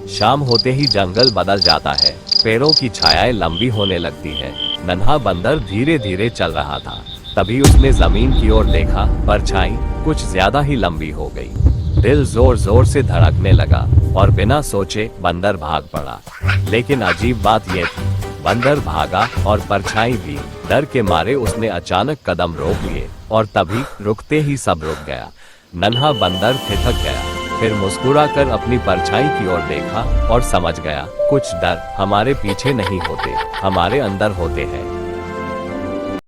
शाम होते ही जंगल बदल जाता है, पेड़ों की छायाएं लंबी होने लगती है। नन्हा बंदर धीरे धीरे चल रहा था। तभी उसने जमीन की ओर देखा, परछाई कुछ ज्यादा ही लंबी हो गई। दिल जोर जोर से धड़कने लगा और बिना सोचे बंदर भाग पड़ा। लेकिन अजीब बात यह थी, बंदर भागा और परछाई भी। डर के मारे उसने अचानक कदम रोक लिए और तभी रुकते ही सब रुक गया। नन्हा बंदर ठिठक गया, फिर मुस्कुराकर अपनी परछाई की ओर देखा और समझ गया, कुछ डर हमारे पीछे नहीं होते, हमारे अंदर होते हैं।